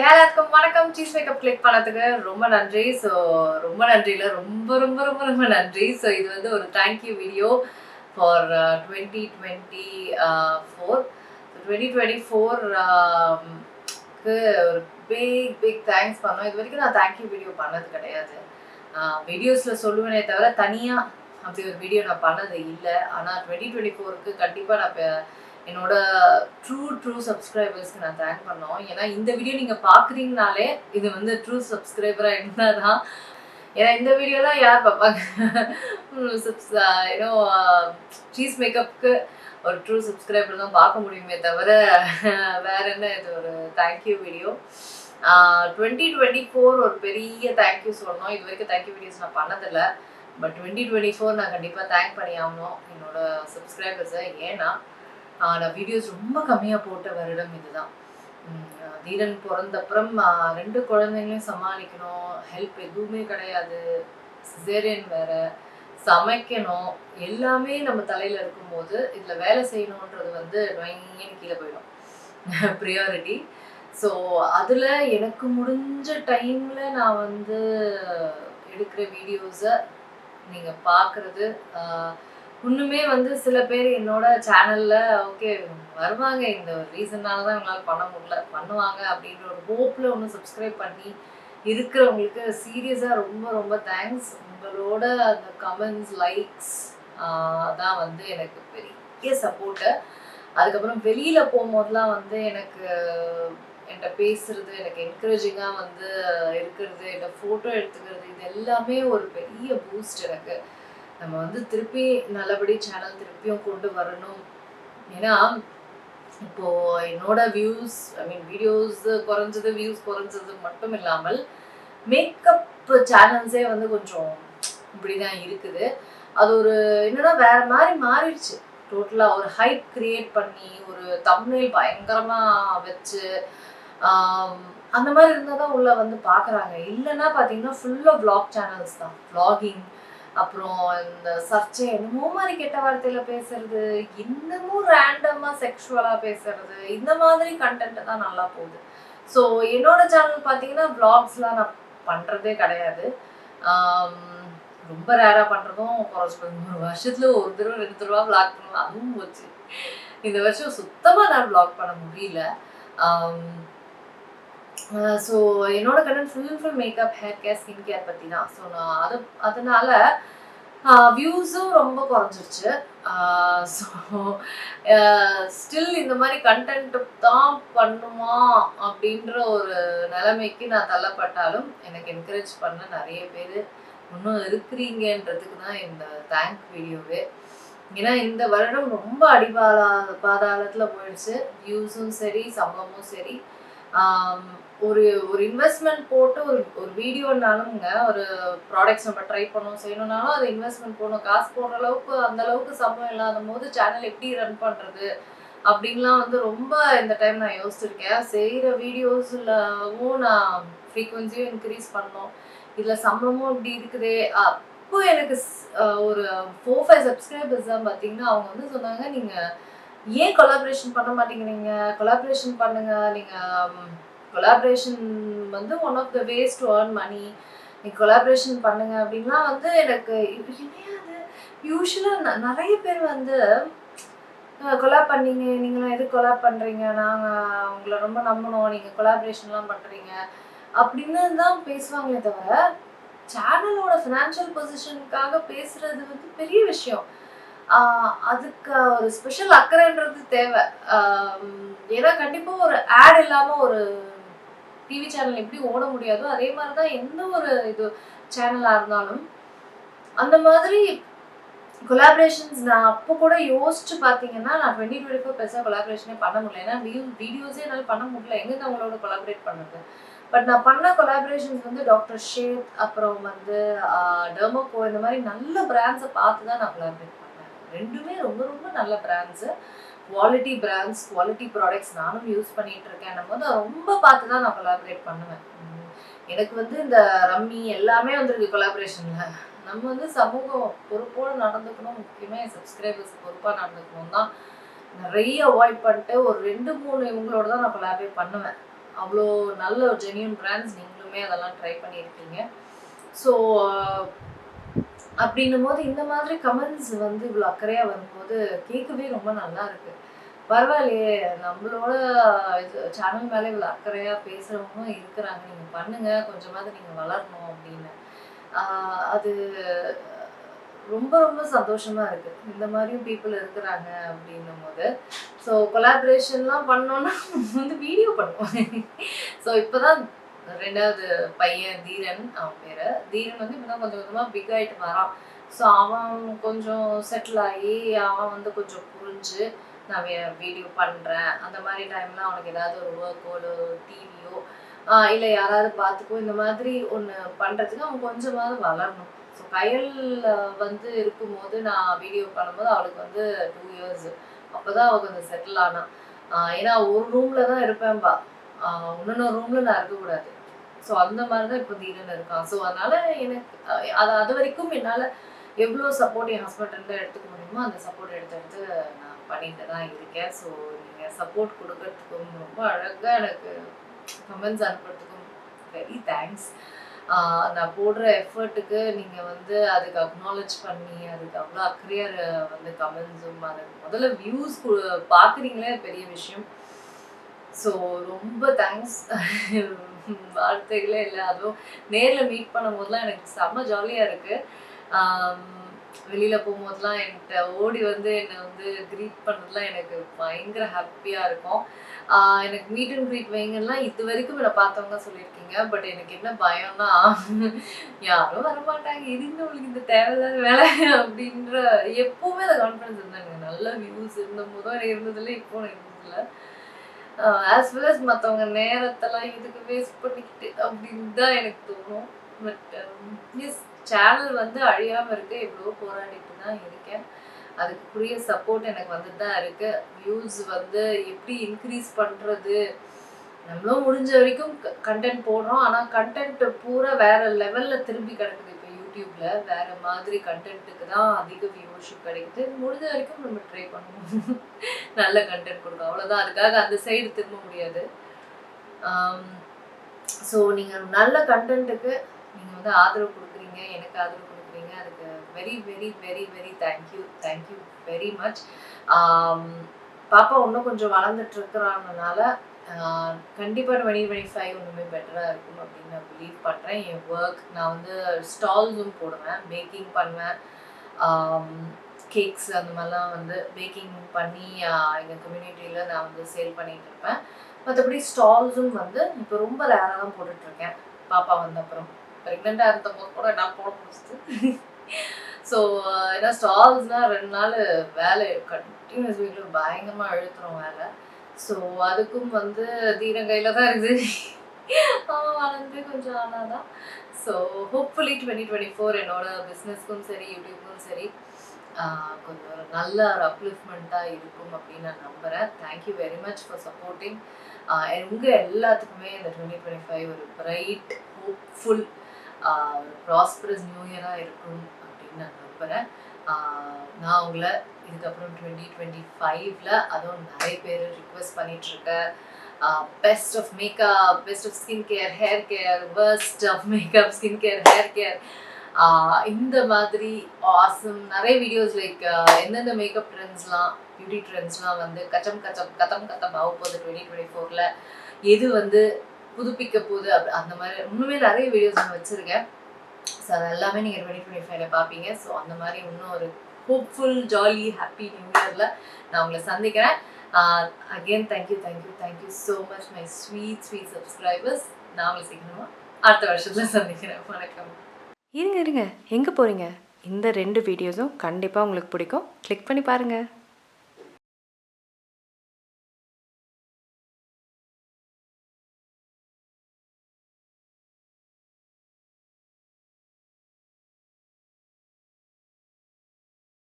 எல்லாத்துக்கும் வணக்கம். Cheese makeup click பண்ணதுக்கு ரொம்ப நன்றி. ரொம்ப நன்றி இல்ல, ரொம்ப ரொம்ப ரொம்ப ரொம்ப நன்றி. இது வந்து ஒரு தேங்க்யூ வீடியோ ஃபார் 2024. 2024க்கு ஒரு பிக் தேங்க்ஸ் பண்ணோம். இது வரைக்கும் நான் தேங்க்யூ வீடியோ பண்ணது கிடையாது. வீடியோஸ்ல சொல்லுவேனே தவிர தனியா அப்படி ஒரு வீடியோ நான் பண்ணது இல்லை. ஆனால் 2024க்கு கண்டிப்பாக நான் என்னோட ட்ரூ சப்ஸ்கிரைபர்ஸ்க்கு நான் தேங்க் பண்ணோம். ஏன்னா இந்த வீடியோ நீங்கள் பார்க்குறீங்கனாலே இது வந்து ட்ரூ சப்ஸ்கிரைபராக இருந்தால் தான். ஏன்னா இந்த வீடியோலாம் யார் பார்ப்பாங்க? ஏன்னோ சீஸ் மேக்கப்புக்கு ஒரு ட்ரூ சப்ஸ்கிரைபர் தான் பார்க்க முடியுமே தவிர வேற என்ன. இது ஒரு தேங்க்யூ வீடியோ. 2024 ஒரு பெரிய தேங்க்யூ சொல்லணும். இது வரைக்கும் தேங்க்யூ வீடியோஸ் நான் பண்ணதில்லை. பட் 2024 நான் கண்டிப்பாக தேங்க் பண்ணி ஆகணும் என்னோட சப்ஸ்கிரைபர்ஸை. ஏன்னா நான் வீடியோஸ் ரொம்ப கம்மியாக போட்ட வருடம் இதுதான். தீரன் பிறந்தப்புறம் 2 குழந்தைங்களையும் சமாளிக்கணும், ஹெல்ப் எதுவுமே கிடையாது, சிசேரியன் வேற, சமைக்கணும், எல்லாமே நம்ம தலையில் இருக்கும்போது இதில் வேலை செய்யணுன்றது வந்து நொயங்கன்னு கீழே போயிடும் ப்ரியாரிட்டி. ஸோ அதில் எனக்கு முடிஞ்ச டைமில் நான் வந்து எடுக்கிற வீடியோஸை நீங்கள் பார்க்குறது. இன்னுமே வந்து சில பேர் என்னோட சேனலில் ஓகே வருவாங்க, இந்த ஒரு ரீசன்னால தான் இவங்களால பண்ண முடியல, பண்ணுவாங்க அப்படின்ற ஒரு ஹோப்பில் ஒன்று சப்ஸ்கிரைப் பண்ணி இருக்கிறவங்களுக்கு சீரியஸாக ரொம்ப ரொம்ப தேங்க்ஸ். உங்களோட அந்த கமெண்ட்ஸ், லைக்ஸ் தான் வந்து எனக்கு பெரிய சப்போர்ட்டு. அதுக்கப்புறம் வெளியில் போகும்போதெல்லாம் வந்து எனக்கு என்கிட்ட பேசுறது, எனக்கு என்கரேஜிங்காக வந்து இருக்கிறது, என்கிட்ட ஃபோட்டோ எடுத்துக்கிறது, இது எல்லாமே ஒரு பெரிய பூஸ்ட் எனக்கு. நம்ம வந்து திருப்பி நல்லபடி சேனல் திருப்பியும் கொண்டு வரணும். ஏன்னா இப்போ என்னோட வியூஸ், வீடியோஸ் குறைஞ்சது, வியூஸ் குறைஞ்சது மட்டும் இல்லாமல் மேக்கப் சேனல்ஸே வந்து கொஞ்சம் இப்படிதான் இருக்குது. அது ஒரு என்னன்னா வேற மாதிரி மாறிடுச்சு டோட்டலாக. ஒரு ஹைப் கிரியேட் பண்ணி ஒரு தம்ப்நெயில் பயங்கரமா வச்சு அந்த மாதிரி இருந்தால் தான் உள்ள வந்து பார்க்குறாங்க. இல்லைன்னா பார்த்தீங்கன்னா ஃபுல்லாக விளாக் சேனல்ஸ் தான், விளாகிங், அப்புறம் இந்த சர்ச்சை, என்னமோ மாதிரி கெட்ட வார்த்தையில பேசுறது, இன்னமும் ரேண்டமாக செக்ஷுவலாக பேசுறது, இந்த மாதிரி கண்டென்ட் தான் நல்லா போகுது. ஸோ என்னோட சேனல் பார்த்தீங்கன்னா விளாக்ஸ்லாம் நான் பண்ணுறதே கிடையாது. ரொம்ப ரேராக பண்ணுறதும் குறைச்சிடும். ஒரு வருஷத்துல ஒரு தடவை 2 தடவை விளாக் பண்ணலாம், அதுவும் போச்சு. இந்த வருஷம் சுத்தமாக நான் விளாக் பண்ண முடியல. ஸோ என்னோட content full makeup, hair care, skin care பற்றி தான். ஸோ நான் அதனால வியூஸும் ரொம்ப குறைஞ்சிருச்சு. ஸோ ஸ்டில் இந்த மாதிரி கண்டென்ட் தான் பண்ணுமா அப்படின்ற ஒரு நிலைமைக்கு நான் தள்ளப்பட்டாலும் எனக்கு என்கரேஜ் பண்ண நிறைய பேர் இன்னும் இருக்கிறீங்கன்றதுக்கு தான் இந்த தேங்க் வீடியோவே. ஏன்னா இந்த வருடம் ரொம்ப பாதாளத்தில் போயிடுச்சு. வியூஸும் சரி, சம்பளமும் சரி. ஒரு இன்வெஸ்ட்மெண்ட் போட்டு ஒரு வீடியோனாலும்ங்க, ஒரு ப்ராடக்ட்ஸ் நம்ம ட்ரை பண்ணோம் செய்யணும்னாலும் அது இன்வெஸ்ட்மெண்ட் போடணும். காசு போடுற அளவுக்கு அந்த அளவுக்கு சம்பளம் இல்லாத போது சேனல் எப்படி ரன் பண்ணுறது அப்படின்லாம் வந்து ரொம்ப இந்த டைம் நான் யோசிச்சிருக்கேன். செய்கிற வீடியோஸ்லவும் நான் ஃப்ரீக்வன்சியும் இன்க்ரீஸ் பண்ணோம், இதில் சம்பளமும் இப்படி இருக்குதே. அப்போ எனக்கு ஒரு 4-5 சப்ஸ்கிரைபர்ஸ் தான் பார்த்தீங்கன்னா அவங்க வந்து சொன்னாங்க, நீங்கள் ஏன் கொலாபரேஷன் பண்ண மாட்டேங்கிறீங்க, கொலாபரேஷன் பண்ணுங்க, நீங்கள் கொலாபரேஷன் வந்து one of the ways to earn money, நீங்கள் கொலாபரேஷன் பண்ணுங்க அப்படின்லாம் வந்து எனக்கு என்னையாது. யூஸ்வலாக நிறைய பேர் வந்து கொலாப் பண்ணீங்க, நீங்களாம் எது கொலாப் பண்ணுறீங்க, நாங்கள் உங்களை ரொம்ப நம்பணும், நீங்கள் கொலாபரேஷன்லாம் பண்ணுறீங்க அப்படின்னு தான் பேசுவாங்களே தவிர சேனலோட ஃபினான்ஷியல் பொசிஷனுக்காக பேசுறது வந்து பெரிய விஷயம். அதுக்கு ஒரு ஸ்பெஷல் அக்கறைன்றது தேவை. ஏன்னா கண்டிப்பாக ஒரு ஆட் இல்லாமல் ஒரு டிவி சேனல் எப்படி ஓட முடியாதோ அதே மாதிரி தான் எந்த ஒரு இது சேனலாக இருந்தாலும். அந்த மாதிரி கொலாபரேஷன்ஸ் நான் அப்போ கூட யோசிச்சு பார்த்தீங்கன்னா நான் 2024 பெருசாக கொலாபரேஷனே பண்ண முடியல. ஏன்னா வீடியோஸே என்னால் பண்ண முடியல, எங்கே அவங்களோட கொலாபரேட் பண்ணுறது. பட் நான் பண்ண கொலாபரேஷன்ஸ் வந்து டாக்டர் ஷேத், அப்புறம் வந்து டெர்மோகோ, இந்த மாதிரி நல்ல பிராண்ட்ஸை பார்த்து தான் நான் கொலாபரேட் பண்ணேன். ரெண்டுமே ரொம்ப ரொம்ப நல்ல brands, quality brands, quality products நானும் யூஸ் பண்ணிட்டு இருக்கேன் போது ரொம்ப பார்த்து தான் நான் கொலாபரேட் பண்ணுவேன். எனக்கு வந்து இந்த ரம்மி எல்லாமே வந்துருக்கு கொலாபரேஷனில். நம்ம வந்து சமூகம் பொறுப்போடு நடந்துக்கணும், முக்கியமாக என் சப்ஸ்கிரைபர்ஸ் பொறுப்பாக நடந்துக்கணும் தான் நிறைய அவாய்ட் பண்ணிட்டு ஒரு 2-3 இவங்களோட தான் நான் கொலாபரேட் பண்ணுவேன். அவ்வளோ நல்ல ஒரு ஜென்யூன் பிராண்ட்ஸ், நீங்களுமே அதெல்லாம் ட்ரை பண்ணியிருக்கீங்க. ஸோ அப்படின்னும் போது இந்த மாதிரி கமெண்ட்ஸ் வந்து இவ்வளோ அக்கறையாக வரும்போது கேட்கவே ரொம்ப நல்லா இருக்கு. பரவாயில்லையே, நம்மளோட இது சேனல் மேலே இவ்வளோ அக்கறையாக பேசுகிறவங்களும் இருக்கிறாங்க, நீங்கள் பண்ணுங்க, கொஞ்சமாவது நீங்கள் வளரணும் அப்படின்னு. அது ரொம்ப ரொம்ப சந்தோஷமா இருக்கு. இந்த மாதிரியும் பீப்புள் இருக்கிறாங்க அப்படின்னும் போது. ஸோ கொலாபரேஷன்லாம் பண்ணோன்னா வந்து வீடியோ பண்ணுவோம். ஸோ இப்போதான் 2வது பையன் தீரன், அவன் பேரு. தீரன் வந்து இப்போதான் கொஞ்சம் கொஞ்சமாக பிக் ஆகிட்டு வரான். ஸோ அவன் கொஞ்சம் செட்டில் ஆகி அவன் வந்து கொஞ்சம் புரிஞ்சு நான் வீடியோ பண்ணுறேன் அந்த மாதிரி டைமில் அவனுக்கு ஏதாவது ஒரு ஒர்க்கோ இல்லை ஒரு டிவியோ இல்லை யாராவது பார்த்துக்கோ இந்த மாதிரி ஒன்று பண்ணுறதுக்கு அவன் கொஞ்சமாவது வளரணும். ஸோ கயல் வந்து இருக்கும்போது நான் வீடியோ பண்ணும்போது அவளுக்கு வந்து 2 இயர்ஸ். அப்போ தான் அவள் கொஞ்சம் செட்டில் ஆனான். ஏன்னா ஒரு ரூமில் தான் இருப்பேன்பா, இன்னொரு ரூமில் நான் இருக்கக்கூடாது. ஸோ அந்த மாதிரி தான் இப்போ தீரன் இருக்கான். ஸோ அதனால் எனக்கு அது வரைக்கும் என்னால் எவ்வளோ சப்போர்ட் என் ஹஸ்பண்ட் எடுத்துக்க முடியுமோ அந்த சப்போர்ட் எடுத்து நான் பண்ணிட்டு தான் இருக்கேன். ஸோ நீங்கள் சப்போர்ட் கொடுக்கறதுக்கும் ரொம்ப அழகாக எனக்கு கமெண்ட்ஸ் அனுப்புறதுக்கும் வெரி தேங்க்ஸ். நான் போடுற எஃபர்ட்டுக்கு நீங்கள் வந்து அதுக்கு அக்னாலேஜ் பண்ணி அதுக்கு அவ்வளோ அக்கறையாக வந்து கமெண்ட்ஸும் அது முதல்ல வியூஸ் பார்க்குறீங்களே பெரிய விஷயம். ஸோ ரொம்ப தேங்க்ஸ். வார்த்தைகளே இல்லை. அதுவும் நேரில் மீட் பண்ணும்போதுலாம் எனக்கு செம்ம ஜாலியாக இருக்குது. வெளியில் போகும்போதெல்லாம் என்கிட்ட ஓடி வந்து என்னை வந்து க்ரீட் பண்ணுறதுலாம் எனக்கு பயங்கர ஹாப்பியாக இருக்கும். எனக்கு மீட் அண்ட் க்ரீட் வைங்கலாம் இது வரைக்கும் என்னை பார்த்தவங்க சொல்லியிருக்கீங்க. பட் எனக்கு என்ன பயம்னா யாரும் வரமாட்டாங்க, எதுங்க உங்களுக்கு இந்த தேவையில்லாத வேலை அப்படின்ற எப்போவுமே அந்த கான்ஃபிடன்ஸ் இருந்தாங்க. நல்ல வியூஸ் இருந்தபோதும் எனக்கு இருந்ததில்லை, இப்போ எனக்கு இருந்ததில்லை. ஆஸ் வெல் அஸ் மற்றவங்க நேரத்தெல்லாம் இதுக்கு வேஸ்ட் பண்ணிக்கிட்டு அப்படின்னு தான் எனக்கு தோணும். பட் எஸ், சேனல் வந்து அழியாமல் இருக்கு. எவ்வளோ போராடிட்டு தான் இருக்கேன். அதுக்குரிய சப்போர்ட் எனக்கு வந்து தான் இருக்கு. வியூஸ் வந்து எப்படி இன்க்ரீஸ் பண்ணுறது, நம்மளும் முடிஞ்ச வரைக்கும் கண்டென்ட் போடுறோம். ஆனால் கண்டென்ட் பூரா வேற லெவலில் திரும்பி கிடக்குது. இப்போ யூடியூப்ல வேற மாதிரி கண்டென்ட்டுக்கு தான் அதிக வியூவர்ஷிப் கிடைக்குது. முடிஞ்ச வரைக்கும் நம்ம ட்ரை பண்ணுவோம் நல்ல கண்டென்ட் கொடுக்கும், அவ்வளோதான். அதுக்காக அந்த சைடு திரும்ப முடியாது. ஸோ நீங்கள் நல்ல கண்டென்ட்டுக்கு நீங்கள் வந்து ஆதரவு கொடுக்குறீங்க, எனக்கு ஆதரவு கொடுக்குறீங்க. அதுக்கு very very very very thank you very much. பாப்பா இன்னும் கொஞ்சம் வளர்ந்துட்டு இருக்கிறாங்கனால கண்டிப்பாக 2025 ஒன்றுமே பெட்டராக இருக்கும் அப்படின்னு நான் பிலீவ் பண்ணுறேன். என் ஒர்க் நான் வந்து ஸ்டால்ஸும் போடுவேன், பேக்கிங் பண்ணுவேன், கேக்ஸ் அந்த மாதிரிலாம் வந்து பேக்கிங் பண்ணி எங்கள் கம்யூனிட்டியில் நான் வந்து சேல் பண்ணிகிட்டு இருப்பேன். மற்றபடி ஸ்டால்ஸும் வந்து இப்போ ரொம்ப ரேராக தான் போட்டுட்ருக்கேன். பாப்பா வந்த அப்புறம் ப்ரெக்னெண்ட்டாக இருந்தபோது கூட நான் போட முடிச்சுது. ஸோ ஏன்னா ஸ்டால்ஸ்னால் 2 நாள் வேலை கண்டினியூஸ் வீட்டில் பயங்கரமாக அழுத்துறோம் வேலை. ஸோ அதுக்கும் வந்து தீரன் கையில் தான் இருக்குது. வளர்ந்து கொஞ்சம் ஆனால் தான். ஸோ ஹோப்ஃபுல்லி 2024 என்னோட பிஸ்னஸ்க்கும் சரி யூடியூப்க்கும் சரி கொஞ்சம் ஒரு நல்ல ஒரு அப்லிஃப்ட்மெண்ட்டாக இருக்கும் அப்படின்னு நான் நம்புகிறேன். Thank you very much for supporting. உங்கள் எல்லாத்துக்குமே இந்த 2025 ஒரு பிரைட் ஹோப்ஃபுல் ஒரு ப்ராஸ்பரஸ் நியூ இயராக இருக்கும் அப்படின்னு நான் நம்புகிறேன். நான் உங்களை இதுக்கப்புறம் 2025ல் அதுவும் நிறைய பேர் ரிக்வெஸ்ட் பண்ணிகிட்ருக்கேன். Best of makeup, best of skin care, hair care, best of makeup, skin care, hair care, இந்த மாதிரி ஆசம் நிறைய வீடியோஸ் லைக் எந்தெந்த மேக்கப் ட்ரெண்ட்ஸ்லாம் பியூட்டி ட்ரெண்ட்ஸ்லாம் வந்து கத்தம் ஆக போகுது 2024ல், எது வந்து புதுப்பிக்க போகுது அந்த மாதிரி இன்னுமே நிறைய வீடியோஸ் நான் வச்சுருக்கேன். ஸோ அது எல்லாமே நீங்கள் 2025ல பார்ப்பீங்க. ஸோ அந்த மாதிரி இன்னும் ஒரு ஹோப்ஃபுல் ஜாலி ஹாப்பி நியூ இயரில் நான் உங்களை சந்திக்கிறேன். Again thank you so much my sweet subscribers. நான் உங்களை சீக்கிரமாக அடுத்த வருஷத்தில் சந்திக்கிறேன். வணக்கம். இருங்க எங்கே போகிறீங்க? இந்த 2 வீடியோஸும் கண்டிப்பாக உங்களுக்கு பிடிக்கும். கிளிக் பண்ணி பாருங்கள்.